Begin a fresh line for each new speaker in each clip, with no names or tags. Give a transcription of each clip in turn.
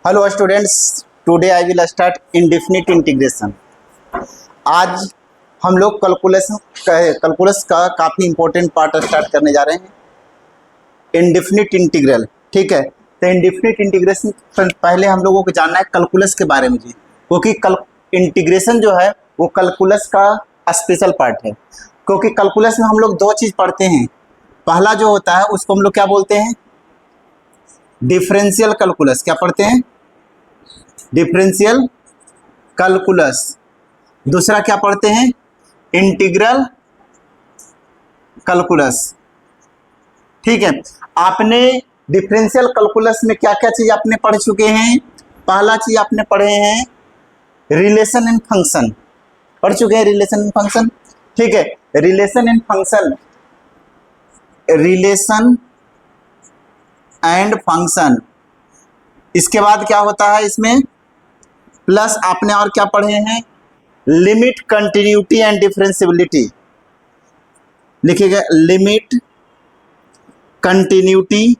Hello students, today I will start indefinite integration. आज हम लोग कैलकुलस का काफ़ी इंपॉर्टेंट पार्ट स्टार्ट करने जा रहे हैं, इंडेफिनिट इंटीग्रल। ठीक है, तो इंडेफिनिट इंटीग्रेशन पहले हम लोगों को जानना है कैलकुलस के बारे में जी, क्योंकि इंटीग्रेशन जो है वो कैलकुलस का स्पेशल पार्ट है। क्योंकि कैलकुलस में हम लोग दो चीज़ पढ़ते हैं। पहला जो होता है उसको हम लोग क्या बोलते हैं, डिफरेंशियल कैलकुलस। क्या पढ़ते हैं? Differential calculus. दूसरा क्या पढ़ते हैं? Integral calculus. ठीक है, आपने डिफरेंशियल कैलकुलस में क्या क्या चीज आपने पढ़ चुके हैं? पहला चीज आपने पढ़े हैं रिलेशन एंड फंक्शन, पढ़ चुके हैं रिलेशन एंड फंक्शन। ठीक है, relation and function, relation and function. इसके बाद क्या होता है इसमें, प्लस आपने और क्या पढ़े हैं, लिमिट, कंटिन्यूटी एंड डिफरेंशियबिलिटी। लिखिएगा लिमिट, कंटिन्यूटी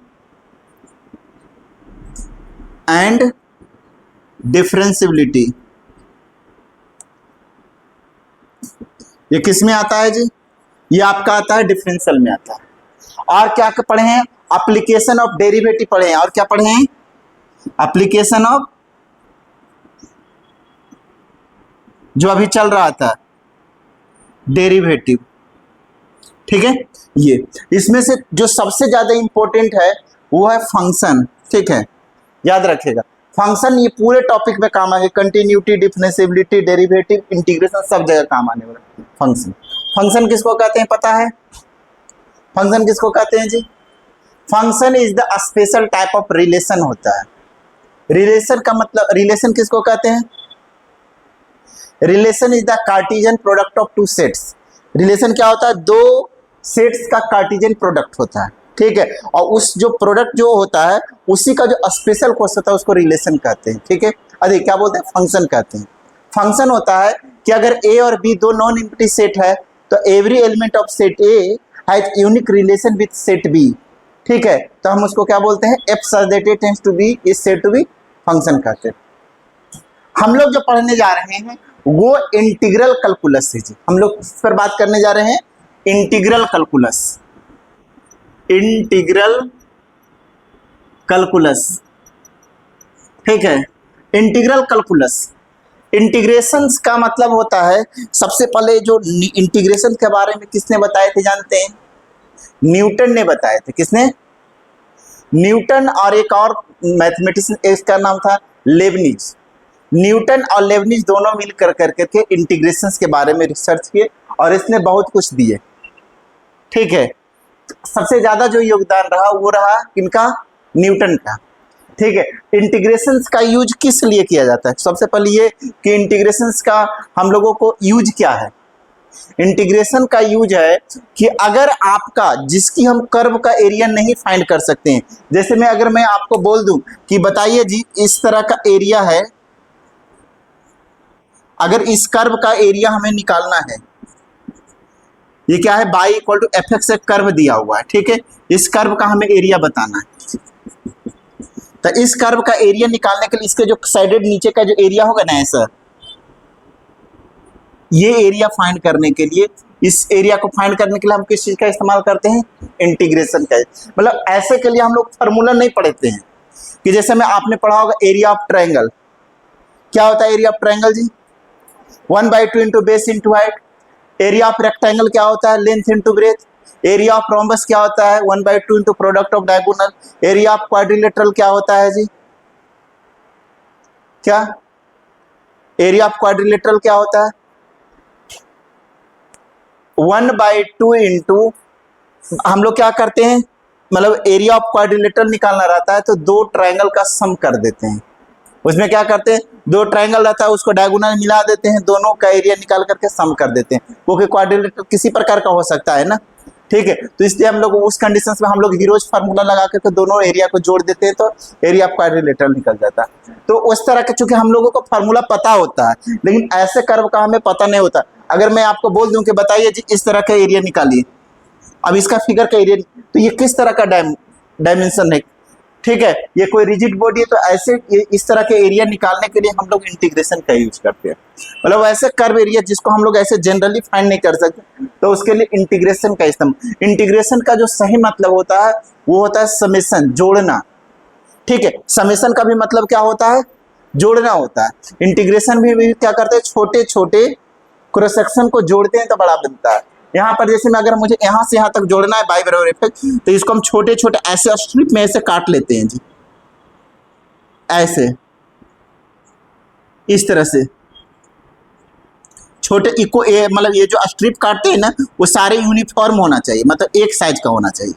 एंड डिफरेंशियबिलिटी। ये किस में आता है जी? ये आपका आता है डिफरेंशियल में आता है। और क्या पढ़े हैं? एप्लीकेशन ऑफ डेरिवेटिव पढ़े हैं। और क्या पढ़े हैं? एप्लीकेशन ऑफ, जो अभी चल रहा था, डेरिवेटिव। ठीक है, ये इसमें से जो सबसे ज्यादा इंपॉर्टेंट है वो है फंक्शन। ठीक है, याद रखिएगा फंक्शन ये पूरे टॉपिक में काम आएगा। कंटिन्यूटी, डिफरेंशियबिलिटी, डेरिवेटिव, इंटीग्रेशन, सब जगह काम आने वाला फंक्शन। फंक्शन किसको कहते हैं पता है? फंक्शन किसको कहते हैं जी? Function is the special type of relation होता है। रिलेशन का मतलब, रिलेशन किसको कहते हैं? Relation is the Cartesian product of two sets. Relation क्या होता है? दो सेट्स का कार्टेशियन प्रोडक्ट होता है। ठीक है, और उस जो प्रोडक्ट जो होता है उसी का जो स्पेशल कोर्स होता है उसको रिलेशन कहते हैं। ठीक है, अरे क्या बोलते हैं? फंक्शन कहते हैं। फंक्शन होता है कि अगर ए और बी दो नॉन एम्प्टी सेट है तो every element of set A has unique relation with set B. ठीक है, तो हम उसको क्या बोलते हैं? F such that it tends to be is said to be function कहते हैं। हम लोग जो पढ़ने जा रहे हैं वो इंटीग्रल कैलकुलस है जी। हम लोग इस पर बात करने जा रहे हैं इंटीग्रल कैलकुलस। इंटीग्रल कैलकुलस, ठीक है, इंटीग्रल कैलकुलस। इंटीग्रेशंस का मतलब होता है, सबसे पहले जो इंटीग्रेशन के बारे में किसने बताए थे जानते हैं? न्यूटन ने बताए थे। किसने? न्यूटन और एक और मैथमेटिशियन, इसका नाम था लेबनिज। न्यूटन और लेबनिज दोनों मिलकर करके इंटीग्रेशंस के बारे में रिसर्च किए और इसने बहुत कुछ दिए। ठीक है, सबसे ज्यादा जो योगदान रहा वो रहा किनका? न्यूटन का। ठीक है, इंटीग्रेशंस का यूज किस लिए किया जाता है? सबसे पहले ये कि इंटीग्रेशंस का हम लोगों को यूज क्या है? इंटीग्रेशन का यूज है कि अगर आपका, जिसकी हम कर्व का एरिया नहीं फाइंड कर सकते हैं, जैसे अगर मैं आपको बोल दूं कि बताइए जी इस तरह का एरिया है, अगर इस कर्व का एरिया हमें निकालना है, ये क्या है? y equal to F X एक कर्व दिया हुआ है। ठीक है, इस कर्व का हमें एरिया बताना है। तो इस कर्व का एरिया निकालने के लिए इसके जो साइडेड नीचे का जो एरिया होगा ना ऐसा, ये एरिया फाइंड करने के लिए, इस एरिया को फाइंड करने के लिए हम किस चीज का इस्तेमाल करते हैं? इंटीग्रेशन का। मतलब ऐसे के लिए हम लोग फार्मूला नहीं पढ़ते हैं कि जैसे में आपने पढ़ा होगा एरिया ऑफ ट्रायंगल। क्या होता है एरिया ऑफ ट्रायंगल जी? 1/2 into base into height. Area of rectangle क्या होता है? Length into breadth. Area of rhombus क्या होता है? 1/2 into product of diagonal. Area of quadrilateral क्या होता है जी? क्या एरिया ऑफ क्वाड्रिलेटरल क्या होता है? 1/2 इंटू, हम लोग क्या करते हैं, मतलब एरिया ऑफ क्वाड्रिलेटरल निकालना रहता है तो दो ट्रायंगल का सम कर देते हैं। उसमें क्या करते हैं? दो ट्रायंगल रहता है उसको डायगोनल मिला देते हैं, दोनों का एरिया निकाल करके सम कर देते हैं, क्योंकि क्वाड्रिलेटरल किसी प्रकार का हो सकता है ना। ठीक है, तो इसलिए हम लोग उस कंडीशंस में हम लोग हीरोज फार्मूला लगा करके दोनों एरिया को जोड़ देते हैं तो एरिया ऑफ क्वाड्रिलेटरल निकल जाता है। तो उस तरह का, चूंकि हम लोगों को फार्मूला पता होता है लेकिन ऐसे कर्व का हमें पता नहीं होता। अगर मैं आपको बोल दूं कि बताइए जी इस तरह का एरिया निकालिए, अब इसका फिगर का एरिया, तो ये किस तरह का डायमेंशन है? ठीक है, ये कोई रिजिड बॉडी है तो ऐसे इस तरह के एरिया निकालने के लिए हम लोग इंटीग्रेशन का यूज करते हैं। मतलब ऐसे कर्व एरिया जिसको हम लोग ऐसे जनरली फाइंड नहीं कर सकते तो उसके लिए इंटीग्रेशन का इस्तेमाल। इंटीग्रेशन का जो सही मतलब होता है वो होता है समेशन, जोड़ना। ठीक है, समेशन का भी मतलब क्या होता है? जोड़ना होता है। इंटीग्रेशन भी क्या करते हैं? छोटे छोटे क्रॉस सेक्शन को जोड़ते हैं तो बड़ा बनता है। यहाँ पर जैसे मैं अगर मुझे यहाँ से यहाँ तक जोड़ना है बाई बराबर इफेक्ट, तो इसको हम छोटे छोटे ऐसे स्ट्रिप में ऐसे काट लेते हैं जी, ऐसे इस तरह से छोटे इको मतलब ये जो स्ट्रिप काटते हैं ना वो सारे यूनिफॉर्म होना चाहिए, मतलब एक साइज का होना चाहिए,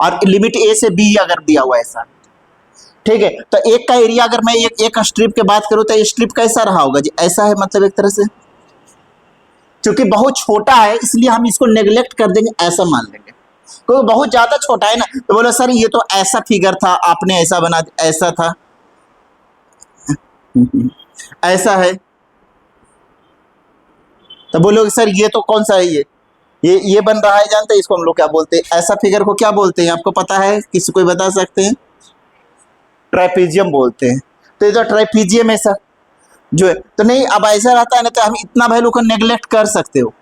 और लिमिट ए से बी अगर दिया हुआ ऐसा। ठीक है, तो एक का एरिया अगर मैं एक स्ट्रिप की बात करूं तो ये स्ट्रिप कैसा रहा होगा जी? ऐसा है, मतलब एक तरह से क्योंकि बहुत छोटा है इसलिए हम इसको नेग्लेक्ट कर देंगे, ऐसा मान लेंगे। क्योंकि बहुत ज्यादा छोटा है ना तो बोलो सर ये तो ऐसा फिगर था, आपने ऐसा बना दिया, ऐसा था ऐसा है, तो बोलोगे सर ये तो कौन सा है? ये बन रहा है, जानते हैं इसको हम लोग क्या बोलते हैं? ऐसा फिगर को क्या बोलते हैं? आपको पता है? किसी को बता सकते हैं? ट्राइपीजियम बोलते हैं। तो ये तो ट्राइपीजियम ऐसा जो है तो नहीं, अब ऐसा रहता है ना तो हम इतना वैल्यू को नेग्लेक्ट कर सकते हो।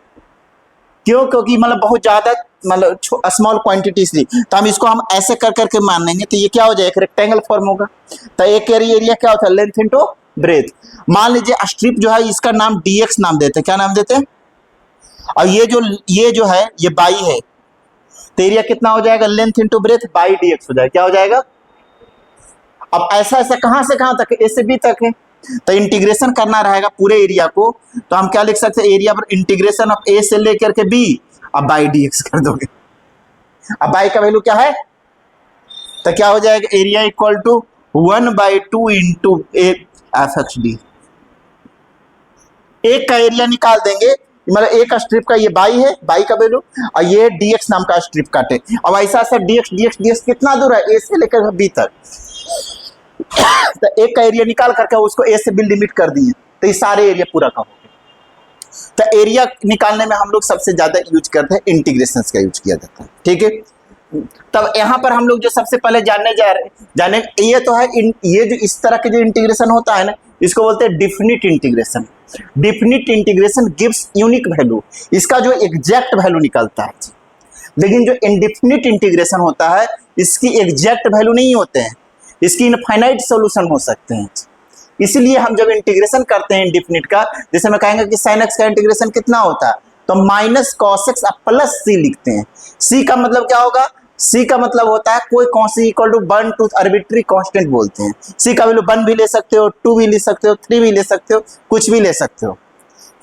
क्यों? क्योंकि मतलब बहुत ज्यादा मतलब स्मॉल क्वांटिटीज थी, तो हम इसको हम ऐसे कर करके मान लेंगे तो ये क्या हो जाएगा? एक रेक्टेंगल फॉर्म होगा। तो एक एरिया क्या होता है? Length into breath. मान लीजिए स्ट्रिप जो है इसका नाम dx नाम देते हैं। क्या नाम देते हैं? और ये जो है ये बाई है, तो एरिया कितना हो जाएगा? Length into breath by dx हो जाएगा। क्या हो जाएगा? अब ऐसा ऐसा कहां से कहां तक? ए से बी तक है, तो इंटीग्रेशन करना रहेगा पूरे एरिया को, तो हम क्या लिख सकते हैं? एरिया पर इंटीग्रेशन ऑफ ए से लेकर के बी, अब बाई dx कर दोगे। अब बाई का वैल्यू क्या है? तो क्या हो जाएगा? Area equal to 1/2 into F D. एक का एरिया निकाल देंगे, मतलब एक स्ट्रिप का ये बाई है, बाई का वैल्यू, और ये dx नाम का स्ट्रिप काटे। अब ऐसा ऐसा dx कितना दूर है? ए से लेकर बी तक, तो एक का एरिया निकाल करके उसको ए से बी लिमिट कर दिए तो ये सारे एरिया पूरा का हो गया। तो एरिया निकालने में हम लोग सबसे ज्यादा यूज करते हैं इंटीग्रेशन का यूज किया जाता है। ठीक है, तब यहाँ पर हम लोग जो सबसे पहले जाने ये तो है ये जो इस तरह के जो इंटीग्रेशन होता है ना इसको बोलते हैं definite integration. Definite integration gives unique value, इसका जो एग्जैक्ट वैल्यू निकलता है। लेकिन जो इनडिफिनिट इंटीग्रेशन होता है इसकी एग्जैक्ट वैल्यू नहीं होते हैं, इसकी इनफाइनाइट सॉल्यूशन हो सकते हैं। इसलिए हम जब इंटीग्रेशन करते हैं इंडिफिनिट का, जैसे मैं कहेंगे कि sin x का इंटीग्रेशन कितना होता है तो माइनस कॉस एक्स अब प्लस सी लिखते हैं। सी का मतलब क्या होगा? सी का मतलब होता है कोई constant equal to 1 to arbitrary constant बोलते हैं। सी का वैल्यू 1 भी ले सकते हो, 2 भी ले सकते हो, 3 भी ले सकते हो, कुछ भी ले सकते हो।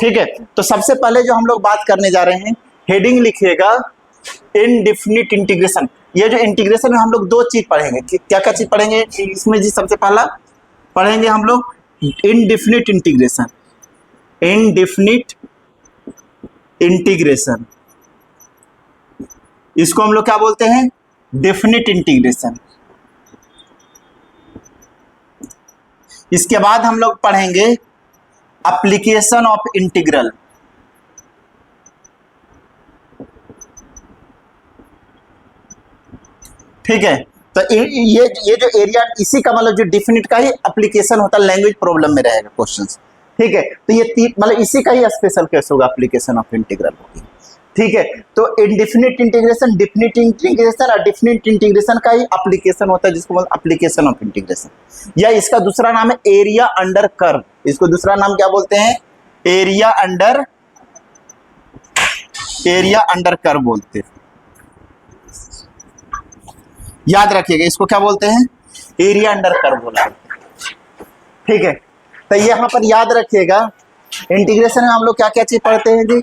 ठीक है, तो सबसे पहले जो हम लोग बात करने जा रहे हैं, हेडिंग लिखिएगा इनडिफिनिट इंटीग्रेशन। ये जो इंटीग्रेशन में हम लोग दो चीज पढ़ेंगे। क्या क्या चीज पढ़ेंगे इसमें जी? सबसे पहला पढ़ेंगे हम लोग इनडिफिनिट इंटीग्रेशन। इनडिफिनिट इंटीग्रेशन, इसको हम लोग क्या बोलते हैं? Definite integration. इसके बाद हम लोग पढ़ेंगे एप्लीकेशन ऑफ इंटीग्रल। ठीक है, तो ये जो एरिया इसी का मतलब जो डिफिनिट का ही एप्लीकेशन होता है, लैंग्वेज प्रॉब्लम में रहेगा क्वेश्चंस। ठीक है, तो ये मतलब इसी का ही स्पेशल केस होगा, एप्लीकेशन ऑफ इंटीग्रल होगी। ठीक है, तो इनडिफिनिट इंटीग्रेशन, डिफिनिट इंटीग्रेशन और डिफिनिट इंटीग्रेशन का ही एप्लीकेशन होता है जिसको बोलते हैं एप्लीकेशन ऑफ इंटीग्रेशन। या इसका दूसरा नाम है एरिया अंडर कर्व। इसको दूसरा नाम क्या बोलते हैं? एरिया अंडर कर्व बोलते हैं। याद रखिएगा इसको क्या बोलते हैं? एरिया अंडर कर्व बोला। ठीक है, तो यहाँ पर याद रखिएगा इंटीग्रेशन में हम लोग क्या क्या चीज पढ़ते हैं जी?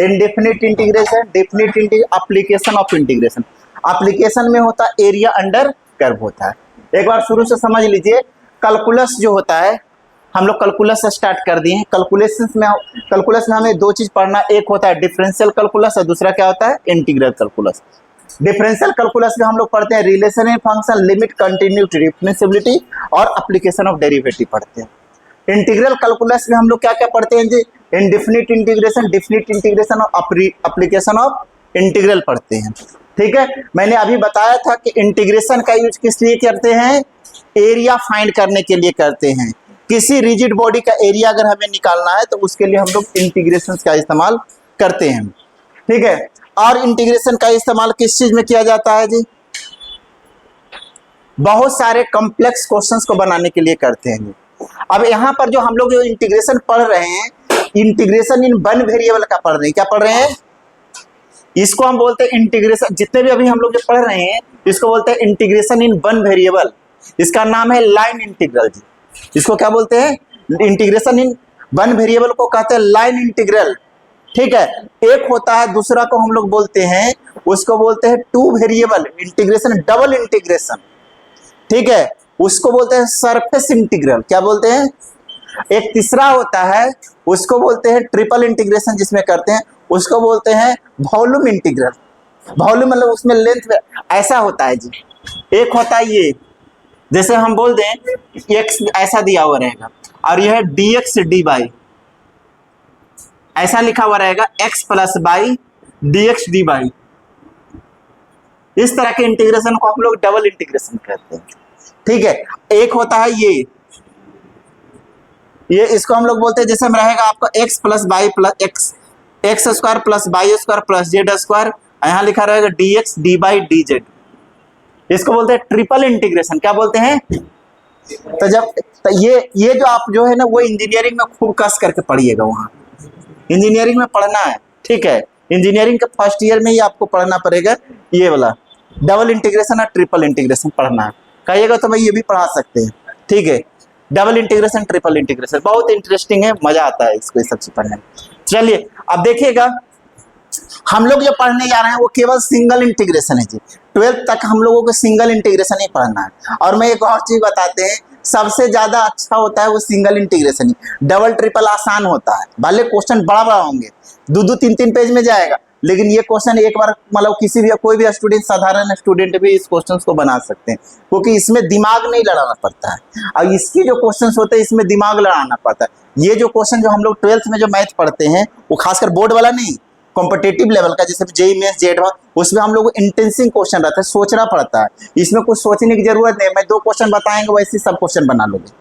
Indefinite integration, definite application of integration. Application में होता है एरिया अंडर कर्व होता है। एक बार शुरू से समझ लीजिए, कैलकुलस जो होता है, हम लोग कैलकुलस से स्टार्ट कर दिए हैं। कैलकुलस में हमें दो चीज पढ़ना, एक होता है डिफरेंशियल कैलकुलस और दूसरा क्या होता है? Integral calculus. डिफरेंशियल कैलकुलस में हम लोग पढ़ते हैं relation function, limit, continuity, differentiability और एप्लीकेशन ऑफ डेरिवेटिव पढ़ते हैं। इंटीग्रल कैलकुलस में हम लोग क्या क्या पढ़ते हैं जी? इनडिफिनिट इंटीग्रेशन, डिफिनिट इंटीग्रेशन और एप्लीकेशन ऑफ इंटीग्रल पढ़ते हैं। ठीक है, मैंने अभी बताया था कि इंटीग्रेशन का यूज किस लिए करते हैं, एरिया फाइंड करने के लिए करते हैं। किसी रिजिड बॉडी का एरिया अगर हमें निकालना है तो उसके लिए हम लोग इंटीग्रेशन का इस्तेमाल करते हैं। ठीक है, और इंटीग्रेशन का इस्तेमाल किस चीज में किया जाता है जी, बहुत सारे कॉम्प्लेक्स क्वेश्चंस को बनाने के लिए करते हैं। अब यहाँ पर जो हम लोग जो इंटीग्रेशन पढ़ रहे हैं, इंटीग्रेशन इन वन वेरिएबल का पढ़ रहे हैं। क्या पढ़ रहे हैं, इसको हम बोलते हैं इंटीग्रेशन। जितने भी अभी हम लोग जो पढ़ रहे हैं इसको बोलते हैं इंटीग्रेशन इन वन वेरिएबल। इसका नाम है लाइन इंटीग्रल जी। इसको क्या बोलते हैं, इंटीग्रेशन इन वन वेरिएबल को कहते हैं लाइन इंटीग्रल। ठीक है, एक होता है, दूसरा को हम लोग बोलते हैं, उसको बोलते हैं two variable integration, double integration. ठीक है, उसको बोलते हैं सरफेस इंटीग्रल। क्या बोलते हैं, एक तीसरा होता है, उसको बोलते हैं ट्रिपल इंटीग्रेशन जिसमें करते हैं, उसको बोलते हैं वॉल्यूम इंटीग्रल। वॉल्यूम मतलब उसमें लेंथ ऐसा होता है जी। एक होता है ये, जैसे हम बोल दें एक्स ऐसा दिया हुआ रहेगा और यह है डी एक्स डी बाई, ऐसा लिखा हुआ रहेगा x plus by D x D by. इस तरह के इंटीग्रेशन को हम लोग डबल इंटीग्रेशन कहते हैं। ठीक है, एक होता है ये इसको हम लोग बोलते हैं, जैसे में रहेगा आपका x plus by plus x square plus by square plus Z square, यहाँ लिखा रहेगा D x D by D Z. इसको बोलते हैं ट्रिपल इंटीग्रेशन। क्या बोलते हैं, तो ये जो आप जो है ना वो इंजीनियरिंग में खूब कस करके पढ़िएगा, वहाँ इंजीनियरिंग में पढ़ना है। ठीक है, इंजीनियरिंग के फर्स्ट ईयर में ही आपको पढ़ना पड़ेगा, ये वाला डबल इंटीग्रेशन और ट्रिपल इंटीग्रेशन पढ़ना है। कहिएगा तो मैं ये भी पढ़ा सकते हैं। ठीक है, डबल इंटीग्रेशन ट्रिपल इंटीग्रेशन बहुत इंटरेस्टिंग है, मजा आता है इसको सब चीज पढ़ने में। चलिए अब देखिएगा, हम लोग जो पढ़ने जा रहे हैं वो केवल सिंगल इंटीग्रेशन है जी। 12th तक हम लोगों को सिंगल इंटीग्रेशन ही पढ़ना है। और मैं एक और चीज बताते हैं, सबसे ज्यादा अच्छा होता है वो सिंगल इंटीग्रेशन ही। डबल ट्रिपल आसान होता है, भले क्वेश्चन बड़ा बड़ा होंगे, 2-2 3-3 पेज में जाएगा, लेकिन ये क्वेश्चन एक बार मतलब किसी भी कोई भी स्टूडेंट, साधारण स्टूडेंट भी इस क्वेश्चन को बना सकते हैं, क्योंकि इसमें दिमाग नहीं लड़ाना पड़ता है। और इसकी जो क्वेश्चन होते हैं इसमें दिमाग लड़ाना पड़ता है। ये जो क्वेश्चन जो हम लोग 12th में जो मैथ पढ़ते हैं वो खासकर बोर्ड वाला नहीं, कॉम्पिटिटिव लेवल का, जैसे जेईई मेंस जेड, उसमें हम लोग को इंटेंसिव क्वेश्चन रहता है, सोचना पड़ता है। इसमें कुछ सोचने की जरूरत नहीं, मैं 2 क्वेश्चन बताएंगे वैसे सब क्वेश्चन बना लोगे।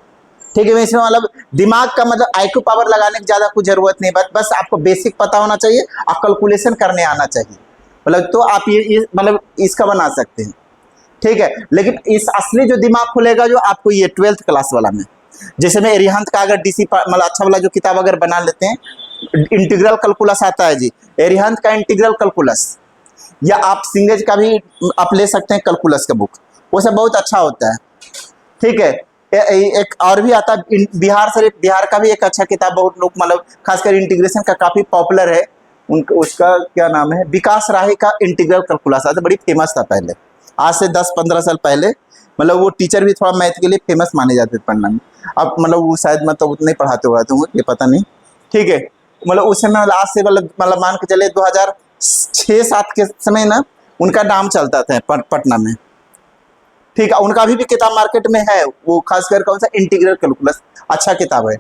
ठीक है, इसमें मतलब दिमाग का मतलब आईक्यू पावर लगाने की ज्यादा कुछ जरूरत नहीं, बस आपको बेसिक पता होना चाहिए और कैलकुलेशन करने आना चाहिए, मतलब तो आप ये मतलब इसका बना सकते हैं। ठीक है, लेकिन इस असली जो दिमाग खुलेगा जो आपको ये 12th क्लास वाला में, जैसे मैं एरिहंत का अगर डीसी मतलब अच्छा वाला जो किताब अगर बना लेते हैं, इंटीग्रल कैलकुलस आता है जी, एरिहंत का इंटीग्रल कैलकुलस, या आप सिंगेज का भी आप ले सकते हैं कैलकुलस का बुक, वो सब बहुत अच्छा होता है। ठीक है, एक और भी आता है बिहार का भी एक अच्छा किताब, बहुत लोग मतलब खासकर इंटीग्रेशन का काफी पॉपुलर है, उसका क्या नाम है, विकास राही का इंटीग्रल कैलकुलस आता, बड़ी फेमस था पहले, आज से 10-15 साल पहले। मतलब वो टीचर भी थोड़ा मैथ के लिए फेमस माने जाते थे पढ़ना में। अब मतलब वो शायद मतलब उतने पढ़ाते हुआ ये पता नहीं। ठीक है, मतलब उस समय आज से मतलब मान के चले 2006-7 के समय ना उनका नाम चलता था पटना में। ठीक है, उनका भी किताब मार्केट में है, वो खासकर कौन सा, इंटीग्रल कैलकुलस, अच्छा किताब है।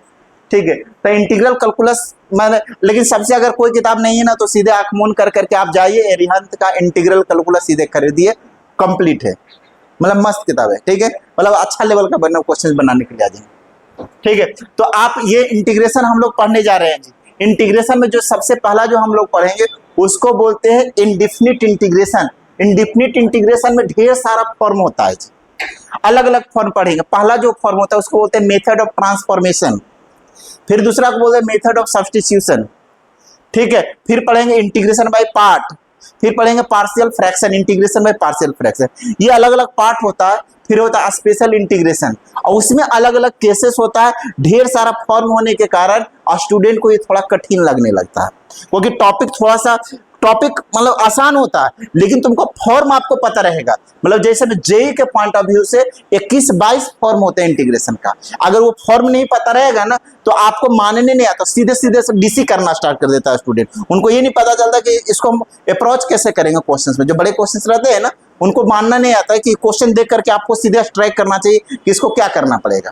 ठीक है, तो इंटीग्रल कैलकुलस मैंने, लेकिन सबसे अगर कोई किताब नहीं है ना तो सीधे आंख मूंद कर करके आप जाइए, एरिहंत का इंटीग्रल कैलकुलस सीधे खरीदिए, कंप्लीट है, मतलब मस्त किताब है। ठीक है, मतलब अच्छा लेवल का क्वेश्चन बनाने के लिए आ जाएंगे। ठीक है, तो आप ये इंटीग्रेशन हम लोग पढ़ने जा रहे हैं जी। इंटीग्रेशन में जो सबसे पहला जो हम लोग पढ़ेंगे उसको बोलते हैं इंडिफिनिट इंटीग्रेशन। इंडिफिनिट इंटीग्रेशन में ढेर सारा फॉर्म होता है जी, अलग अलग फॉर्म पढ़ेंगे। पहला जो फॉर्म होता है उसको बोलते हैं मेथड ऑफ ट्रांसफॉर्मेशन, फिर दूसरा को बोलते हैं मेथड ऑफ सब्स्टिट्यूशन। ठीक है, फिर पढ़ेंगे इंटीग्रेशन बाय पार्ट, फिर पढ़ेंगे partial fraction, integration by partial fraction. ये अलग अलग पार्ट होता है। फिर होता है स्पेशल इंटीग्रेशन, और उसमें अलग अलग केसेस होता है। ढेर सारा फॉर्म होने के कारण स्टूडेंट को ये थोड़ा कठिन लगने लगता है, क्योंकि टॉपिक मतलब आसान होता है, लेकिन तुमको फॉर्म आपको पता रहेगा। मतलब जैसे जेईई के पॉइंट ऑफ व्यू से 21-22 फॉर्म होते हैं इंटीग्रेशन का, अगर वो फॉर्म नहीं पता रहेगा ना तो आपको मानने नहीं आता, सीधे सीधे डीसी करना स्टार्ट कर देता है स्टूडेंट। उनको ये नहीं पता चलता कि इसको हम अप्रोच कैसे करेंगे क्वेश्चंस में। जो बड़े क्वेश्चंस रहते हैं ना उनको मानना नहीं आता है कि क्वेश्चन देख करके आपको सीधे स्ट्राइक करना चाहिए कि इसको क्या करना पड़ेगा।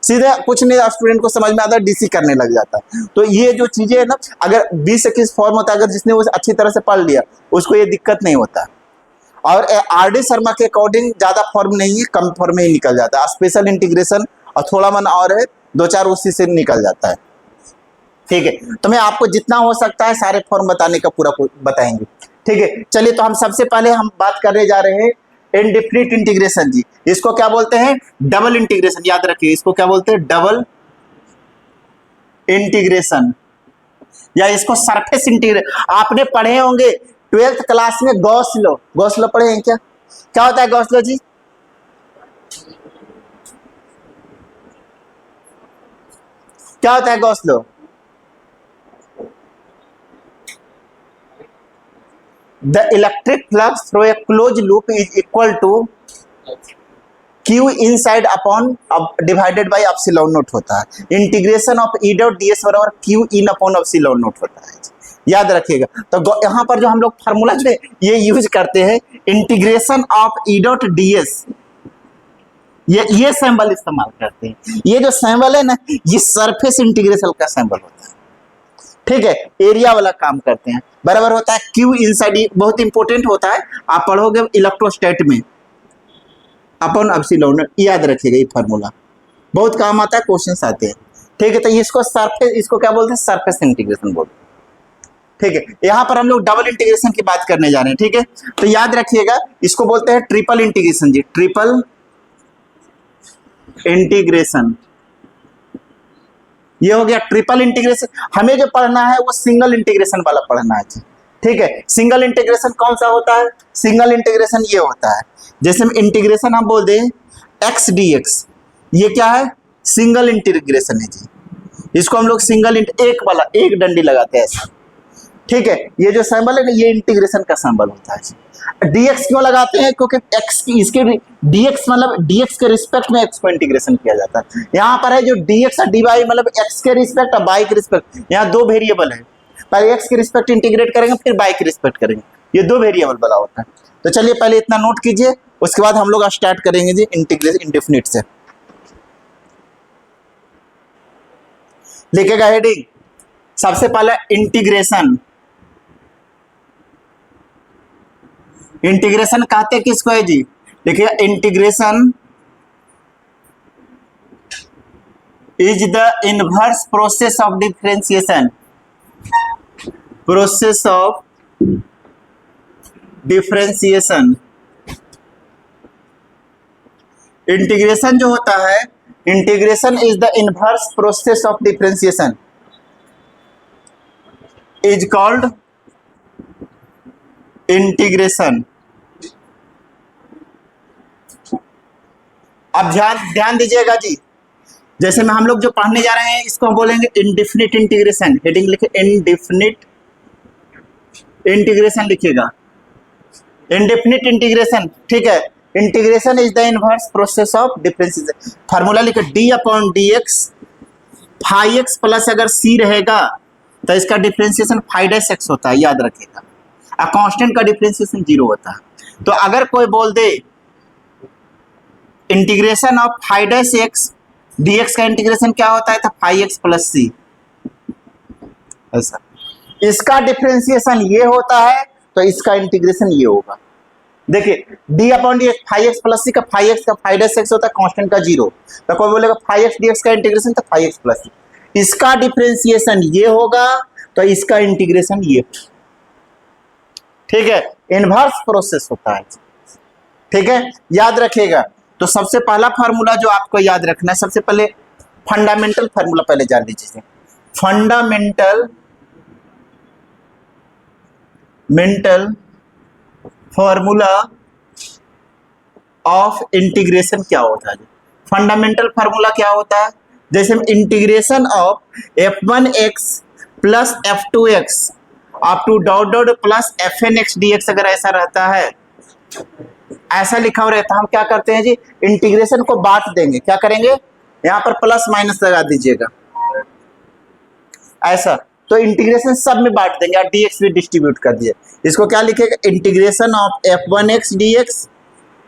सीधे कुछ नहीं स्टूडेंट को समझ में आता है, डीसी करने लग जाता है। तो ये जो चीजें है ना, अगर 20-21 फॉर्म होता है, अगर जिसने वो अच्छी तरह से पढ़ लिया उसको ये दिक्कत नहीं होता। और आर डी शर्मा के अकॉर्डिंग ज्यादा फॉर्म नहीं है, कम फॉर्म में ही निकल जाता है। स्पेशल इंटीग्रेशन और थोड़ा मन और है, दो चार उसी से निकल जाता है। ठीक है, तो मैं आपको जितना हो सकता है सारे फॉर्म बताने का पूरा बताएंगे। ठीक है, चलिए तो हम सबसे पहले हम बात करने जा रहे हैं इनडेफिनिट इंटीग्रेशन जी। इसको क्या बोलते हैं? Double integration. याद रखिए, इसको क्या बोलते हैं? डबल इंटीग्रेशन, या इसको सरफेस इंटीग्रेशन। आपने पढ़े होंगे 12th क्लास में गॉस लॉ। गॉस लॉ पढ़े हैं क्या? क्या होता है गॉस लॉ जी? क्या होता है Gauss law? The electric flux through a closed loop is equal to Q inside upon divided by epsilon not होता है। Integration of E dot ds बराबर Q in upon epsilon not होता है। याद रखिएगा। तो यहाँ पर जो हम लोग फार्मूला जो ये यूज करते हैं, integration of E dot ds, ये सिंबल इस्तेमाल करते हैं। ये जो सिंबल है ना, ये सरफेस इंटीग्रेशन का सिंबल होता है। ठीक है, एरिया वाला काम करते हैं। बराबर होता है Q इनसाइड, बहुत इंपॉर्टेंट होता है, आप पढ़ोगे इलेक्ट्रोस्टैट में, अपॉन एप्सिलॉन। याद रखिएगा, ये फार्मूला बहुत काम आता है, क्वेश्चंस आते हैं। ठीक है, तो इसको सरफेस, इसको क्या बोलते हैं? सरफेस इंटीग्रेशन बोलते हैं। ठीक है, यहाँ पर हम लोग डबल इंटीग्रेशन की बात करने जा रहे हैं। ठीक है, तो याद रखिएगा, इसको बोलते हैं ट्रिपल इंटीग्रेशन जी। ट्रिपल इंटीग्रेशन, ये हो गया ट्रिपल इंटीग्रेशन। हमें जो पढ़ना है वो सिंगल इंटीग्रेशन वाला पढ़ना है जी। ठीक है, सिंगल इंटीग्रेशन कौन सा होता है? सिंगल इंटीग्रेशन ये होता है, जैसे हम इंटीग्रेशन हम बोल दें एक्स डी एक्स, ये क्या है? सिंगल इंटीग्रेशन है जी। इसको हम लोग सिंगल एक वाला, एक डंडी लगाते हैं ऐसा। ठीक है, ये जो सिंबल है ना, ये इंटीग्रेशन का सिंबल होता है जी। डीएक्स क्यों लगाते हैं? क्योंकि एक्स की, इसके डीएक्स मतलब डीएक्स के रिस्पेक्ट में एक्स को इंटीग्रेशन किया जाता है। यहाँ पर है जो डीएक्स और डीवाई मतलब एक्स के रिस्पेक्ट और वाई के रिस्पेक्ट। यहाँ दो वेरिएबल है, पहले एक्स के रिस्पेक्ट इंटीग्रेट करेंगे, फिर वाई के रिस्पेक्ट करेंगे। ये दो वेरिएबल वाला होता है। तो चलिए पहले इतना नोट कीजिए, उसके बाद हम लोग स्टार्ट करेंगे जी इंटीग्रेशन इंडेफिनिट से। लिखेगा हेडिंग, सबसे पहले इंटीग्रेशन। इंटीग्रेशन कहते किसको है जी? देखिए, integration is the inverse process of differentiation. Process of differentiation. Integration जो होता है, integration is the inverse process of differentiation, is called integration. अब ध्यान दीजिएगा जी, जैसे में हम लोग जो पढ़ने जा रहे हैं इसको हम बोलेंगे इंडेफिनिट इंटीग्रेशन। हेडिंग लिखे इंडेफिनिट इंटीग्रेशन, लिखिएगा इंडेफिनिट इंटीग्रेशन। ठीक है, integration is the inverse process of differentiation. Formula लिखे d upon D x, five x plus अगर सी रहेगा तो इसका डिफरेंशिएशन फाइव डैश एक्स होता है। याद रखिएगा, कांस्टेंट का डिफरेंशिएशन जीरो होता है। तो अगर कोई बोल दे integration of five dash x dx का इंटीग्रेशन क्या होता है, तो फाइव एक्स प्लस सी, ऐसा। इसका डिफरेंशिएशन ये होता है, तो इसका इंटीग्रेशन ये होगा। देखिए, d upon D x, five x plus सी का फाइव एक्स का फाइव डैश एक्स होता है, कांस्टेंट का जीरो। तो कोई बोलेगा फाइव एक्स डी एक्स का इंटीग्रेशन, तो फाइव एक्स प्लस सी। इसका डिफरेंशिएशन ये होगा, तो इसका इंटीग्रेशन ये। ठीक है, इनवर्स प्रोसेस होता है। ठीक है, याद रखिएगा। तो सबसे पहला फार्मूला जो आपको याद रखना है, सबसे पहले फंडामेंटल फार्मूला पहले जान लीजिए। फंडामेंटल फार्मूला ऑफ इंटीग्रेशन क्या होता है? फंडामेंटल फार्मूला क्या होता है? जैसे integration of f1x plus f2x up to dot dot plus fnx dx अगर ऐसा रहता है, ऐसा लिखा हुआ रहता है, हम क्या करते हैं जी, इंटीग्रेशन को बांट देंगे। क्या करेंगे? यहाँ पर प्लस माइनस लगा दीजिएगा ऐसा, तो इंटीग्रेशन सब में बांट देंगे और dx भी डिस्ट्रीब्यूट कर दिए। इसको क्या लिखेगा? Integration of f1x dx,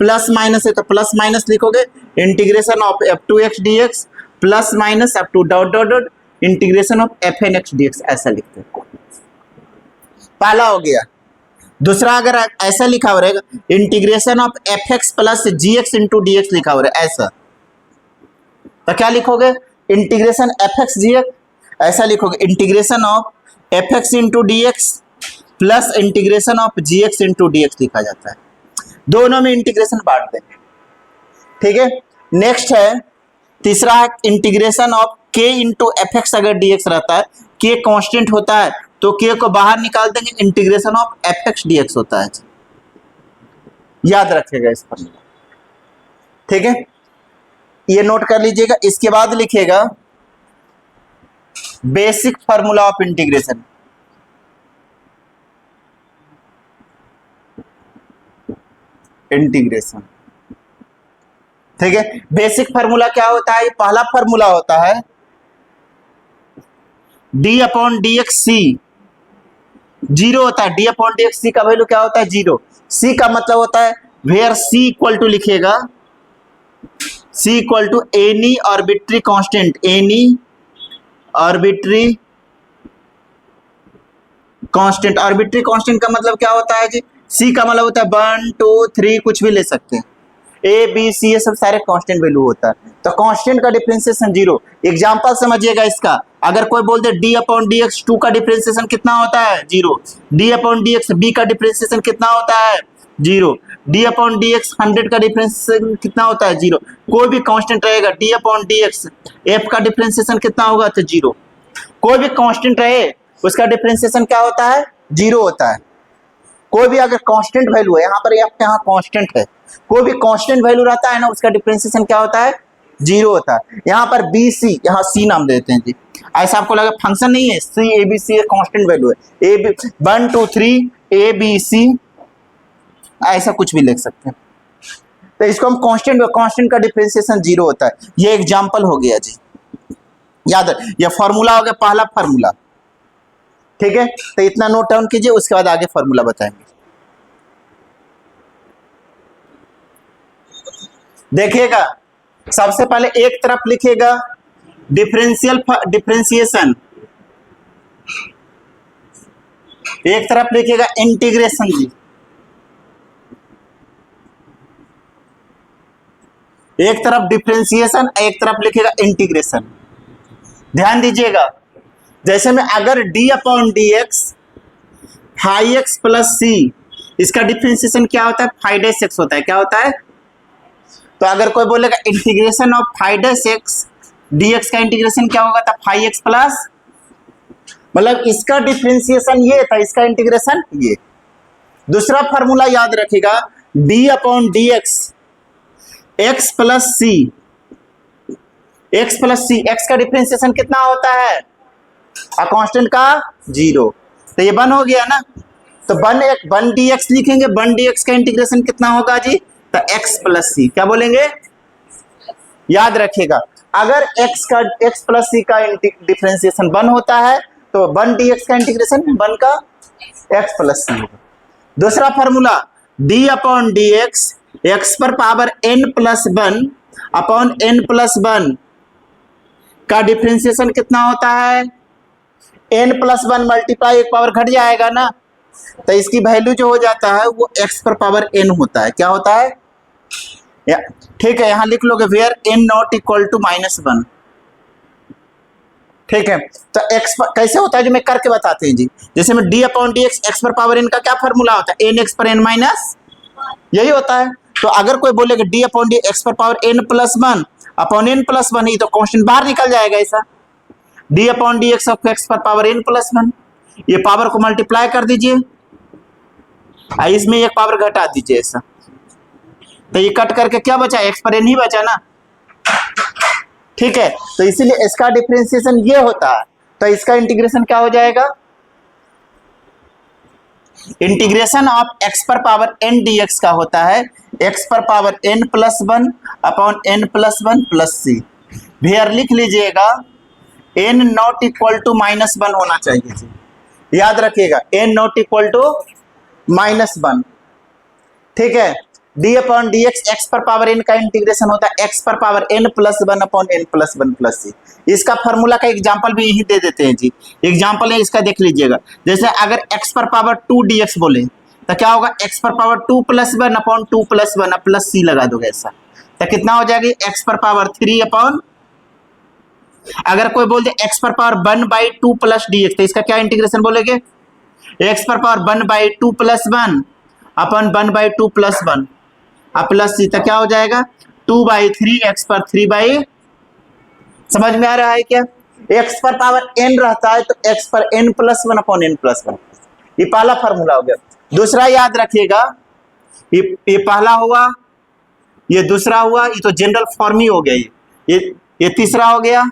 plus minus है तो प्लस माइनस लिखोगे, integration of f2x dx plus minus up to dot dot dot integration of fnx dx, ऐसा लिखते हैं। पहला हो गया। दूसरा अगर ऐसा लिखा हो रहेगा integration of F X plus G X into D X लिखा हो रहा है ऐसा, तो क्या लिखोगे integration F X G X, ऐसा लिखोगे integration of F X into D X plus integration of G X into D X लिखा जाता है। दोनों में इंटीग्रेशन बांट देंगे, ठीक है। नेक्स्ट है तीसरा है इंटीग्रेशन ऑफ के इंटू एफ एक्स, अगर डी एक्स रहता है के कांस्टेंट होता है तो के को बाहर निकाल देंगे, integration of F x d x होता है। याद रखिएगा इस पर, ठीक है, ये नोट कर लीजिएगा। इसके बाद लिखिएगा basic formula of integration. Integration, ठीक है, बेसिक फार्मूला क्या होता है? पहला फार्मूला होता है डी अपॉन डी एक्स सी, जीरो होता है। डी अपॉन डी एक्स सी का वैल्यू क्या होता है? जीरो। सी का मतलब होता है वेयर सी इक्वल टू लिखिएगा c equal to any arbitrary constant, any arbitrary constant. Arbitrary constant का मतलब क्या होता है जी? सी का मतलब होता है 1 2 3 कुछ भी ले सकते हैं, ए बी सी ये सब सारे कांस्टेंट वैल्यू होता है। तो कांस्टेंट का डिफरेंशिएशन जीरो। एग्जांपल समझिएगा इसका, अगर कोई बोल दे डी अपॉन डी एक्स 2 का डिफरेंशिएशन कितना होता है? Zero. D upon D X B का डिफरेंशिएशन कितना होता है? Zero. D upon D X 100 का डिफरेंशिएशन कितना होता है? जीरो। कोई भी कांस्टेंट रहेगा D upon D x F का डिफरेंशिएशन कितना होगा? तो जीरो। कोई भी कांस्टेंट रहे उसका डिफरेंशिएशन क्या होता है? जीरो होता है। कोई भी अगर कांस्टेंट वैल्यू है, यहाँ पर आपके यहाँ कांस्टेंट है, कोई भी कांस्टेंट वैल्यू रहता है ना उसका डिफरेंशिएशन क्या होता है? जीरो होता है। यहाँ पर बी सी, यहाँ सी नाम देते हैं जी, ऐसा आपको लगा फंक्शन नहीं है, c a b c constant value है, ए बी 1 2 3 ए बी सी ऐसा कुछ भी लिख सकते हैं। तो इसको हम कांस्टेंट का डिफरेंशिएशन जीरो होता है। ये एग्जाम्पल हो गया जी, याद है, ये फॉर्मूला हो गया पहला फॉर्मूला, ठीक है। तो इतना नोट डाउन कीजिए, उसके बाद आगे फॉर्मूला बताएंगे। देखिएगा सबसे पहले एक तरफ लिखिएगा डिफरेंशिएशन, एक तरफ लिखिएगा इंटीग्रेशन जी, एक तरफ डिफरेंशिएशन, एक तरफ लिखिएगा इंटीग्रेशन। ध्यान दीजिएगा, जैसे में अगर d upon D x five x plus c, इसका डिफरेंशिएशन क्या होता है? 5x होता है। क्या होता है? तो अगर कोई बोलेगा इंटीग्रेशन ऑफ 5x dx का इंटीग्रेशन क्या होगा? तो 5x प्लस, मतलब इसका डिफरेंशिएशन ये था, इसका इंटीग्रेशन ये। दूसरा फार्मूला याद रखिएगा d upon D x x plus c, x plus c, x का डिफरेंशिएशन कितना होता है? कांस्टेंट का जीरो। तो ये 1 हो गया ना, तो 1 डी एक्स लिखेंगे, 1 डी एक्स का इंटीग्रेशन कितना होगा जी? तो एक्स प्लस सी। क्या बोलेंगे? याद रखिएगा अगर एक्स प्लस सी का डिफरेंशिएशन 1 होता है तो 1 डी एक्स का इंटीग्रेशन 1 का एक्स प्लस सी होगा। दूसरा formula d upon D x x पर power n plus 1 upon n plus 1 का डिफरेंशिएशन कितना होता है? n प्लस 1 मल्टीप्लाई एक पावर घट जाएगा ना, तो इसकी वैल्यू जो हो जाता है वो x पर पावर n होता है। क्या होता है? ठीक है, यहां लिख लोगे where n not equal to -1, ठीक है। तो x कैसे होता है जो मैं करके बताते हैं जी। जैसे में d upon D x x पर पावर n का क्या फॉर्मूला होता है? n x पर n माइनस, यही होता है। तो अगर कोई बोलेगा d अपॉन डी एक्स पर power n plus 1 upon n plus 1 ही, तो कांस्टेंट बाहर निकल जाएगा ऐसा। d upon D x of x पर पावर n प्लस 1, ये पावर को मल्टीप्लाई कर दीजिए, इसमें एक पावर घटा दीजिए ऐसा, तो ये कट करके क्या बचा? x पर n ही बचा ना, ठीक है। तो इसीलिए इसका डिफरेंशिएशन ये होता है, तो इसका इंटीग्रेशन क्या हो जाएगा? इंटीग्रेशन ऑफ x पर पावर n dx का होता है x पर power n plus 1 upon n plus 1 plus C. Where लिख लीजिएगा n नॉट इक्वल टू -1 होना चाहिए जी, याद रखिएगा n नॉट इक्वल टू -1, ठीक है। d upon D x x पर पावर n का इंटीग्रेशन होता है x पर power n plus 1 upon n plus 1 plus c. इसका फार्मूला का एग्जांपल भी यही दे देते हैं जी, एग्जांपल है इसका देख लीजिएगा। जैसे अगर x पर पावर 2 dx बोले तो क्या होगा, x पर power 2 plus 1 upon 2 plus 1 plus c लगा दोगे ऐसा, तो कितना हो जाएगा, x पर पावर 3 अपॉन, अगर कोई बोल दे x पर पावर 1/2 प्लस dx, तो इसका क्या इंटीग्रेशन बोलेगे, x पर पावर 1/2 प्लस 1 अपन 1/2 प्लस 1 प्लस सी, तो क्या हो जाएगा 2/3 x पर 3 समझ में आ रहा है क्या, x पर पावर n रहता है तो x पर n plus 1 upon n plus 1, ये पहला फार्मूला हो गया। दूसरा याद रखिएगा, ये पहला हुआ, ये दूसरा हुआ, ये तो जनरल फॉर्म ही हो गया, ये तीसरा हो गया,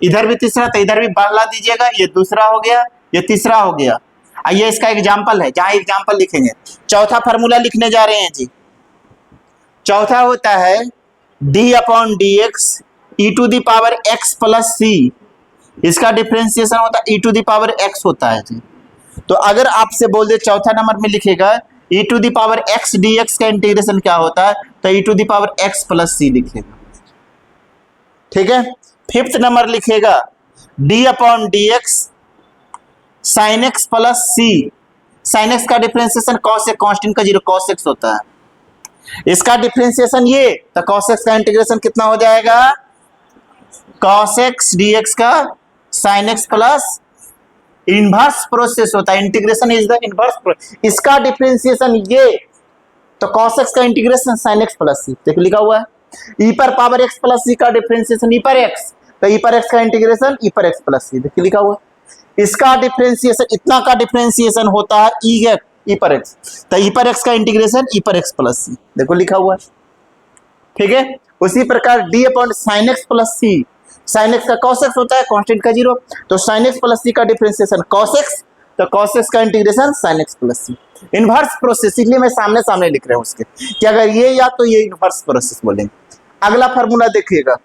इधर भी तीसरा, तो इधर भी बढ़ला दीजिएगा, ये दूसरा हो गया, ये तीसरा हो गया। ये इसका एग्जाम्पल है, जहां एग्जाम्पल लिखेंगे। चौथा फार्मूला लिखने जा रहे हैं जी, चौथा होता है d upon D x e to the power x plus c, इसका डिफ्रेंसिएशन होता है e to the power x होता है जी। तो अगर आपसे बोल दे चौथा नंबर में लिखेगा e to the power x d x का इंटीग्रेशन क्या होता है, तो e to the power x plus c लिखेगा, ठीक है। फिफ्थ नंबर लिखेगा d upon D x sine x plus c, sine x का डिफ्रेंसिएशन कॉस एक्स, कांस्टेंट का जीरो कॉस एक्स होता है, इसका डिफ्रेंसिएशन ये, तो कॉस एक्स का इंटीग्रेशन कितना हो जाएगा, कॉस एक्स डीएक्स का sign x plus inverse process होता है, integration is the inverse process, इसका डिफरेंशिएशन ये, तो cos x का integration sin x plus c, देखो लिखा हुआ है e पर पावर x प्लस सी का डिफरेंशिएशन e पर x, तो e पर x का इंटीग्रेशन e पर x प्लस सी, देखिए लिखा हुआ है। इसका डिफरेंशिएशन, इतना का डिफरेंशिएशन होता है e पर x, तो e पर x का इंटीग्रेशन e पर x प्लस सी, देखो लिखा हुआ है, ठीक है। उसी प्रकार d upon sine x plus c, sine x का कॉस एक्स होता है, कांस्टेंट का जीरो, तो साइन एक्स प्लस सी का डिफरेंशिएशन कॉस एक्स, तो कॉस एक्स का इंटीग्रेशन साइन एक्स प्लस सी, इनवर्स प्रोसेस, इसलिए मैं सामने सामने लिख रहा हूं उसके, कि अगर ये या तो ये इनवर्स प्रोसेस बोलेंगे। अगला फार्मूला देखिएगा,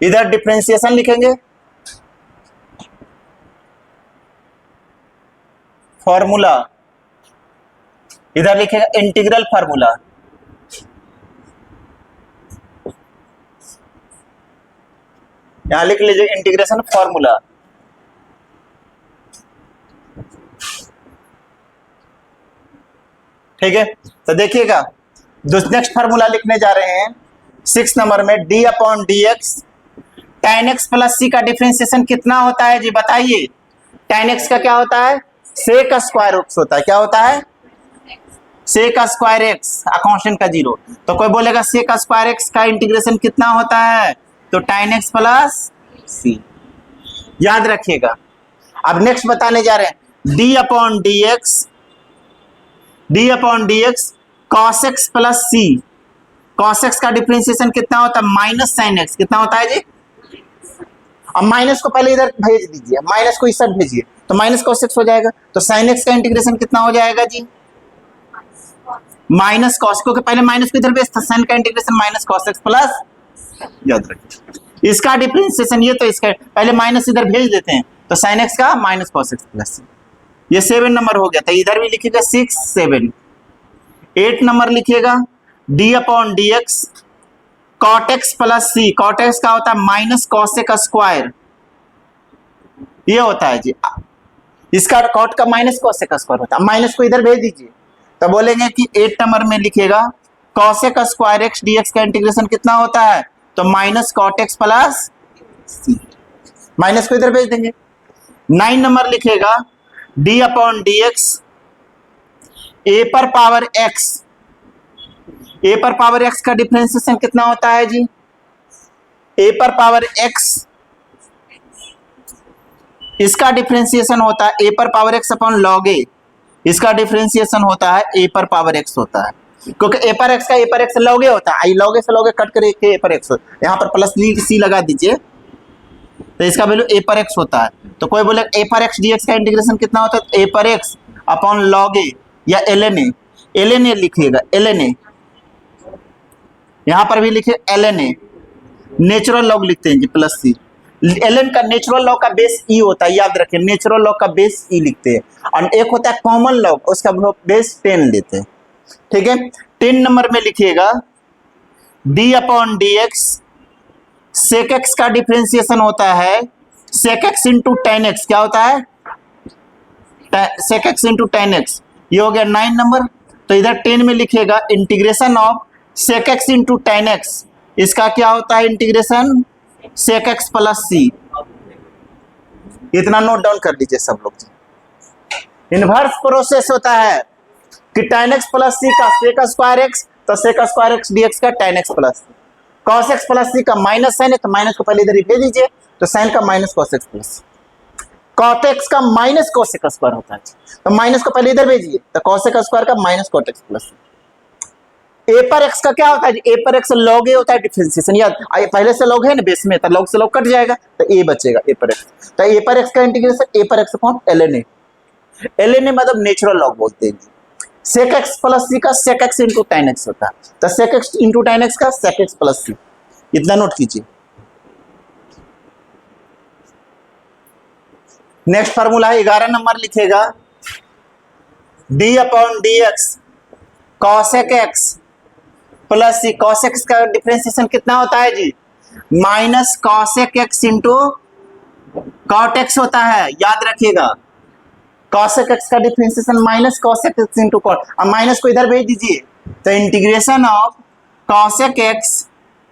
इधर डिफरेंशिएशन लिखेंगे, फॉर्मूला इधर लिखेगा इंटीग्रल फार्मूला, यहां लिख लीजिए इंटीग्रेशन फॉर्मूला, ठीक है। तो देखिएगा नेक्स्ट फार्मूला लिखने जा रहे हैं 6 नंबर में, d upon D x tan x plus सी का डिफरेंशिएशन कितना होता है जी, बताइए। tan x का क्या होता है, सेक स्क्वायर एक्स होता है, क्या होता है, सेक स्क्वायर एक्स, कांस्टेंट का जीरो, तो कोई बोलेगा सेक स्क्वायर एक्स का इंटीग्रेशन कितना होता है, तो tan x प्लस सी, याद रखिएगा। अब नेक्स्ट बताने जा रहे हैं d upon D x cos x plus c, cos x का डिफरेंशिएशन कितना होता है, माइनस साइन एक्स, कितना होता है जी। अब माइनस को पहले इधर भेज दीजिए, माइनस को इस साइड भेजिए, तो माइनस कॉस एक्स हो जाएगा, तो साइन एक्स का इंटीग्रेशन कितना हो जाएगा जी, माइनस कॉस, क्योंकि पहले माइनस को इधर भेजता, साइन का integration minus cos x plus, याद रखिए इसका डिफरेंशिएशन ये, तो इसका पहले माइनस इधर भेज देते हैं, तो साइन एक्स का माइनस कॉस एक्स प्लस, ये 7 नंबर हो गया, तो इधर भी लिखिएगा 6 7। 8 नंबर लिखिएगा D upon D x cot x plus c, cot x का होता है माइनस कॉस का स्क्वायर, ये होता है जी, इसका कॉट का माइनस कॉस का स्क्वायर होता है, माइनस को इधर भेज दीजिए, तो बोलेंगे कि 8 नंबर में लिखिएगा कॉस का स्क्वायर एक्स डी एक्स का इंटीग्रेशन कितना होता है, तो माइनस कॉट एक्स प्लस सी, माइनस को इधर भेज देंगे। 9 नंबर लिखेगा डी अपॉन डी एक्स ए पर पावर एक्स, ए पर पावर एक्स का डिफरेंशिएशन कितना होता है जी, ए पर पावर एक्स, इसका डिफरेंशिएशन होता है ए पर पावर एक्स अपॉन लॉग ए, इसका डिफरेंशिएशन होता है ए पर पावर एक्स होता है, क्योंकि ए पर एक्स का ए पर एक्स लॉग ए होता है, लॉग ए से लॉग ए कट करे ए पर एक्स, यहाँ पर प्लस सी लगा दीजिए, तो इसका वैल्यू ए पर एक्स होता है। तो कोई बोले ए पर एक्स डी एक्स का इंटीग्रेशन कितना होता है, ए पर एक्स अपॉन लॉग ए या एल एन ए लिखिएगा, एल एन ए, यहां पर भी लिखे L N A, natural log लिखते हैं जी प्लस सी, एल एन का नेचुरल लॉग का बेस ई होता है, याद रखिए नेचुरल लॉग का बेस ई लिखते हैं, और एक होता है कॉमन लॉग, उसका बेस 10 लेते हैं, ठीक है। 10 नंबर में लिखिएगा D upon D X sec X का डिफरेंशिएशन होता है sec X into tan X, क्या होता है, sec X into tan X, ये हो गया 9 नंबर। तो इधर 10 में लिखेगा integration of sec X into tan X, इसका क्या होता है integration sec x plus C. इतना नोट डाउन कर लीजिए सब लोग। इनवर्स प्रोसेस होता है कि टेन एक्स प्लस सी का सेक स्क्वायर एक्स, तो सेक स्क्वायर एक्स डीएक्स का ten x plus c, cos x plus सी का माइनस साइन है तो माइनस को पहले इधर ही भेज दीजिए, तो साइन का minus cos x plus, cot x का माइनस कॉस एक्स स्क्वायर होता है, तो माइनस को पहले इधर भेजिए, तो कॉस एक्स स्क्वायर का minus cot x plus. A पर एक्स का क्या होता है, ए पर एक्स लॉग ए होता है डिफरेंशिएशन, याद पहले से लॉग है ना बेस में, तो लॉग से लॉग कट जाएगा तो ए बचेगा ए पर एक्स। तो ए पर एक्स का इंटीग्रेशन ए पर एक्स कौन ln ए, ln ए मतलब नेचुरल लॉग बोलते हैं। सेक एक्स प्लस सी का sec X into tan X होता है, तो sec X into tan X का सेक एक्स प्लस सी, इतना नोट कीजिए। नेक्स्ट फार्मूला है 11 नंबर लिखेगा d upon D x cosec x plus c, cos x का डिफरेंशिएशन कितना होता है जी minus cosec x into cot x होता है, याद रखिएगा कॉसेक एक्स का differentiation minus cosec x into cot, अब माइनस को इधर भेज दीजिए, तो integration of cosec x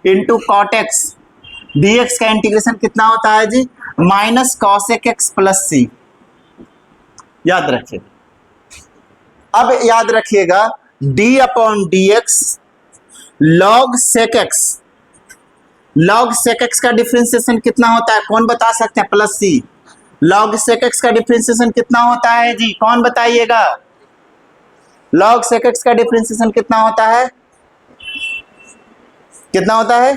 into cot x dx का इंटीग्रेशन कितना होता है जी minus cosec x plus c, याद रखिएगा। अब याद रखिएगा D upon D x log sec X, log sec X का डिफरेंशिएशन कितना होता है कौन बता सकते हैं प्लस सी, लॉग सेक एक्स का डिफरेंशिएशन कितना होता है जी कौन बताइएगा, लॉग सेक एक्स का डिफरेंशिएशन कितना होता है, कितना होता है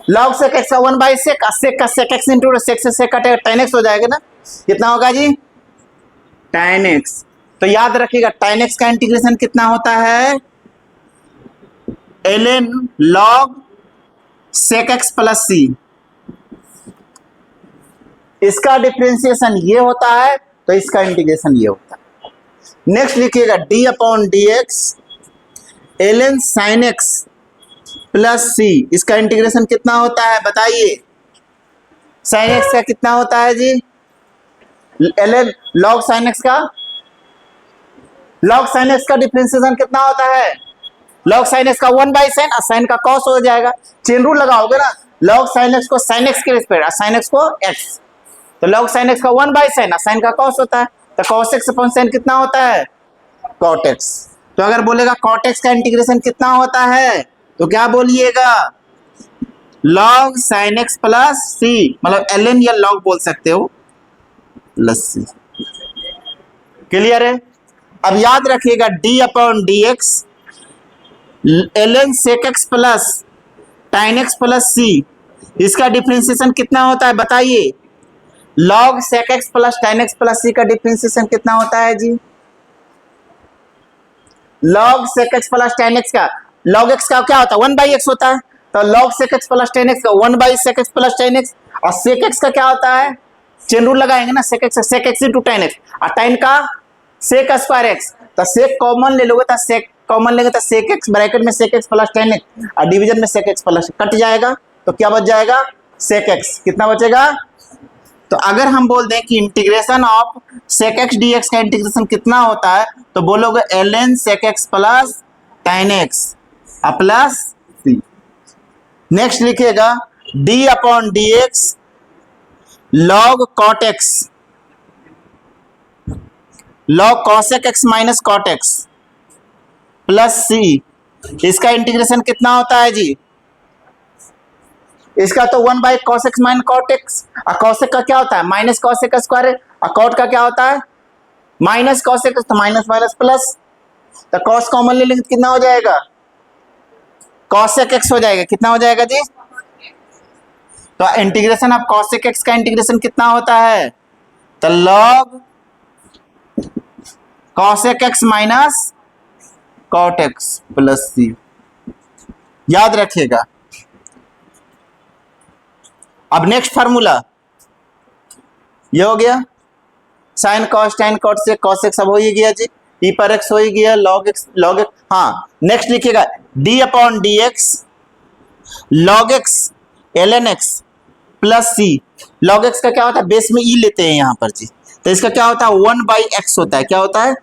लॉग सेक एक्स का 1 बाई सेक, सेक का सेक एक्स इंटू सेक से सेक कटेगा टेन एक्स हो जाएगा ना, कितना होगा जी टेन एक्स। तो याद रखिएगा टेन एक्स का इंटीग्रेशन कितना होता है ln log sec x plus c, इसका डिफरेंशिएशन ये होता है तो इसका इंटीग्रेशन ये होता है। नेक्स्ट लिखिएगा D upon D x ln sine x plus c, इसका इंटीग्रेशन कितना होता है बताइए, साइन एक्स का कितना होता है जी ln log साइन एक्स का, log साइन एक्स का डिफरेंशिएशन कितना होता है log साइन एक्स का 1 बाई साइन, और साइन का कॉस हो जाएगा, चेन रूल लगाओगे ना log साइन एक्स को साइन एक्स के रिस्पेक्ट, साइन एक्स को एक्स, तो log साइन एक्स का 1 बाई साइन, साइन का कॉस होता है, तो cos एक्स अपॉन साइन कितना होता है cot एक्स। तो अगर बोलेगा cot एक्स का इंटीग्रेशन कितना होता है तो क्या बोलिएगा log साइन एक्स प्लस सी, मतलब ln या log बोल सकते हो प्लस सी, क्लियर है। अब याद रखिएगा d upon D x ln sec x plus tan x plus c, इसका डिफरेंशिएशन कितना होता है बताइए, log sec x plus tan x plus सी का डिफरेंशिएशन कितना होता है जी log sec x plus tan x का, log एक्स का क्या होता है 1 बाई एक्स होता है, तो log sec x plus tan x का 1 by sec x plus tan X, और सेक एक्स का क्या होता है चेन रूल लगाएंगे ना sec X into tan X, और टाइन का सेक स्क्वायर एक्स, तो सेक कॉमन ले लोगे तो सेक कॉमन लेंगे तो सेक एक्स ब्रैकेट में sec x plus tan X, और डिवीजन में सेक एक्स प्लस कट जाएगा, तो क्या बच जाएगा सेक एक्स, कितना बचेगा। तो अगर हम बोल दें कि integration of sec x d x का इंटीग्रेशन कितना होता है तो बोलोगे ln sec x plus tan x plus c. Next लिखिएगा d upon D x log cot x, log cosec x minus cot x plus c, इसका integration कितना होता है जी, इसका तो 1 by cos x minus cot x, और cosec का क्या होता है माइनस कॉसेक का स्क्वायर, और कॉट का क्या होता है माइनस कॉसेक, तो माइनस माइनस प्लस, तो कॉस कॉमन ले लेंगे कितना हो जाएगा कॉसेक एक्स हो जाएगा, कितना हो जाएगा जी। तो इंटीग्रेशन ऑफ कॉसेक एक्स का इंटीग्रेशन कितना होता है तो log cosec x minus cot x plus c, याद रखिएगा। अब नेक्स्ट फार्मूला ये हो गया साइन कॉस टाइन कॉट से कॉस एक्स अब हो ही गया जी, ई पर एक्स हो ही गया लॉग एक्स हाँ। नेक्स्ट लिखिएगा D upon D x log x ln x plus सी। लॉग एक्स का क्या होता है, बेस में ई लेते हैं यहाँ पर जी, तो इसका क्या होता है 1/x होता है। क्या होता है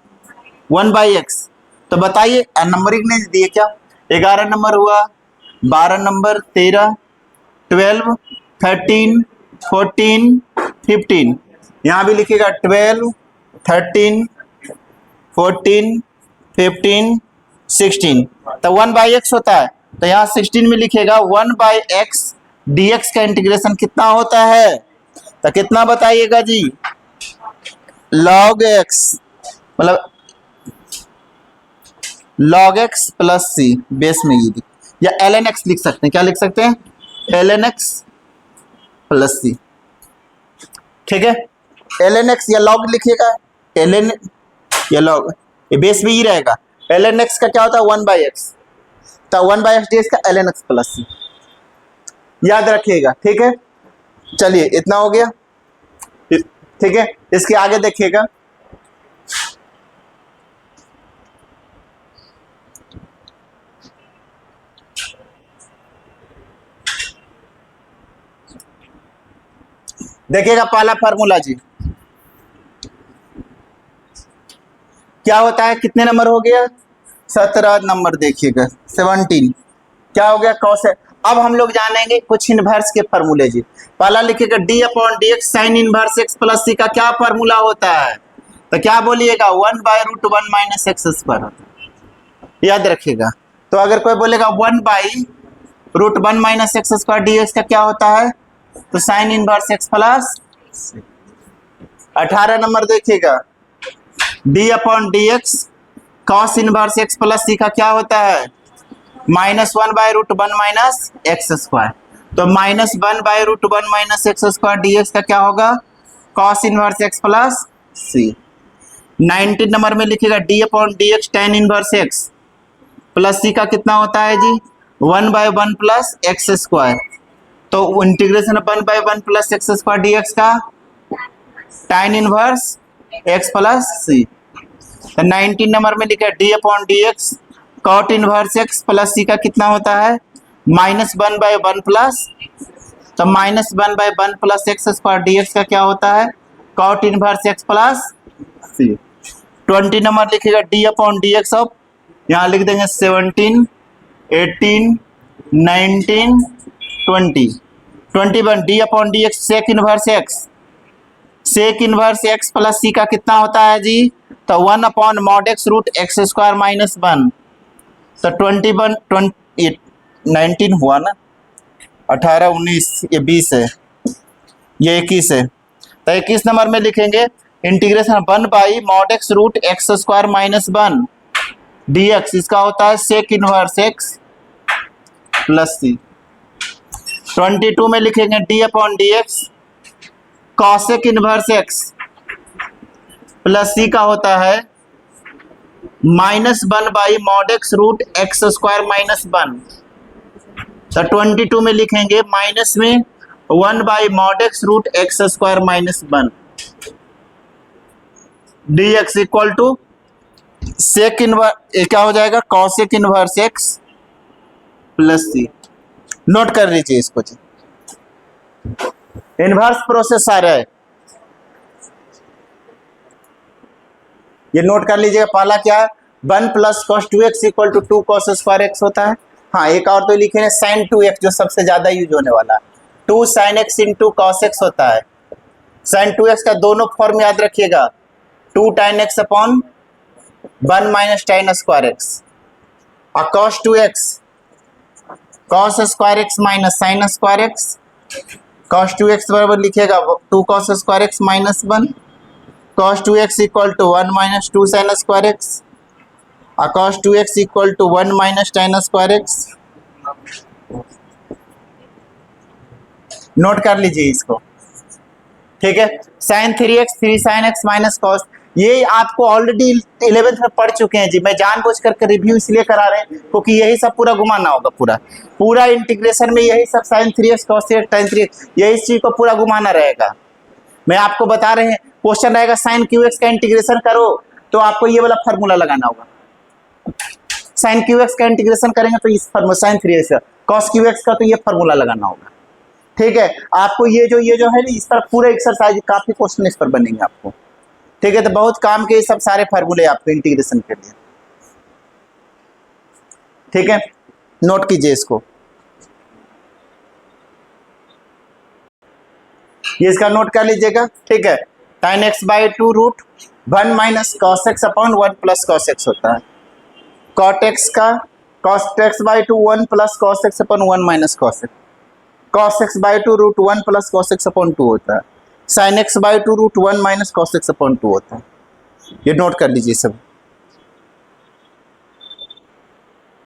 1/x। तो बताइए नंबरिंग नहीं दिए क्या, 11 नंबर हुआ, 12 नंबर, 13, 12, 13, 14, 15। यहाँ भी लिखिएगा 12, 13, 14, 15, 16। तो 1/x होता है, तो यहाँ 16 में लिखिएगा 1/x dx का इंटीग्रेशन कितना होता है, तो कितना बताइएगा जी, log x, मतलब log x प्लस सी बेस में ये या ln x लिख सकते हैं। क्या लिख सकते हैं, ln x प्लस सी। ठीक है, ln x या log लिखिएगा, ln या log, ये बेस में ही रहेगा। ln x का क्या होता है 1/x, तो 1/x dx का ln x प्लस सी, याद रखिएगा। ठीक है, चलिए इतना हो गया। ठीक है, इसके आगे देखिएगा, देखिएगा पहला फार्मूला जी क्या होता है, कितने नंबर हो गया 17 नंबर, देखिएगा 17 क्या हो गया कॉस है। अब हम लोग जानेंगे कुछ इनवर्स के फार्मूले जी। पहला लिखिएगा d/dx sine inverse x plus सी का क्या फार्मूला होता है, तो क्या बोलिएगा 1/√1 माइनस एक्स स्क्वायर होता है, याद रखिएगा। तो अगर कोई बोलेगा 1/√1 माइनस एक्स स्क्वायर dx का क्या होता है, तो sine inverse x plus. 18 number देखिएगा d/dx cos inverse x plus सी का क्या होता है, -1/√1 माइनस एक्स स्क्वायर। तो -1/√1 माइनस एक्स स्क्वायर dx का क्या होगा, cos inverse x plus c. 19 number में लिखिएगा d/dx tan inverse x plus सी का कितना होता है जी, 1/1 प्लस एक्स स्क्वायर। तो integration 1/1 plus x square dx का tan inverse x plus c. तो 19 नंबर में लिखा d/dx cot inverse x plus सी का कितना होता है, -1/1 प्लस, तो -1/1 प्लस एक्स स्क्वायर dx का क्या होता है, कॉट इनवर्स x प्लस सी। 20 नंबर लिखिएगा d/dx ऑफ, यहाँ लिख देंगे 17, 18, 19, 20। 21 d/dx sec inverse x, sec inverse x plus सी का कितना होता है जी, तो 1/mod(x√x² माइनस 1। तो 21, 19 हुआ ना, 18, 19, ये 20 है, ये 21 है। तो 21 नंबर में लिखेंगे इंटीग्रेशन 1/mod(x√x² माइनस 1 dx, इसका होता है sec inverse x plus c. 22 में लिखेंगे d/dx cosec inverse x plus सी का होता है -1/mod(x√x² माइनस 1। तो 22 में लिखेंगे माइनस में 1/mod(x√x² minus 1 dx equal to sec inverse, क्या हो जाएगा cosec inverse x plus C. Note कर लीजिए इसको जी, इनवर्स प्रोसेस आ रहा है, ये नोट कर लीजिएगा। पहला क्या है 1 plus cos 2x equal to 2 cos square x होता है। हाँ एक और तो लिखे sin 2x जो सबसे ज्यादा यूज होने वाला है, 2 sin x into cos x होता है। sin 2x का दोनों फॉर्म याद रखिएगा, 2 tan x अपॉन 1 माइनस tan स्क्वायर x, और cos 2x cos square x minus sin square x, cos 2x बराबर लिखिएगा 2 cos square x minus 1, cos 2x equal to 1 minus 2 sin square x, और cos 2x equal to 1 minus tan square x। Note कर लीजिए इसको, ठीक है। sin 3x 3 sin x minus cos, ये आपको ऑलरेडी 11th में पढ़ चुके हैं जी, मैं जानबूझ करके रिव्यू इसलिए करा रहे हैं क्योंकि यही सब पूरा घुमाना होगा, पूरा इंटीग्रेशन में यही सब sin 3x cos 3x tan 3x यही चीज को पूरा घुमाना रहेगा। मैं आपको बता रहे हैं क्वेश्चन रहेगा sin qx का इंटीग्रेशन करो तो आपको ये वाला फार्मूला लगाना होगा, sin qx का इंटीग्रेशन करेंगे तो इस फार्मूला sin 3x का, cos qx का तो ये फार्मूला लगाना होगा। ठीक है, आपको ये जो है ना, इस पर पूरा एक्सरसाइज काफी क्वेश्चन इस पर बनेंगे आपको। ठीक है, तो बहुत काम के सब सारे फार्मूले आपको इंटीग्रेशन के लिए। ठीक है, नोट कीजिए इसको, ये इसका नोट कर लीजिएगा। ठीक है, tan x by 2 root 1 minus cos X upon 1 plus cos x होता है। कॉट एक्स का cos X by 2 1 plus cos X upon 1 minus cos X. Cos X by 2 root 1 plus cos X upon 2 होता है। Sine X by 2 root 1 minus cos X upon 2 होता है। ये note कर लीजिए सब।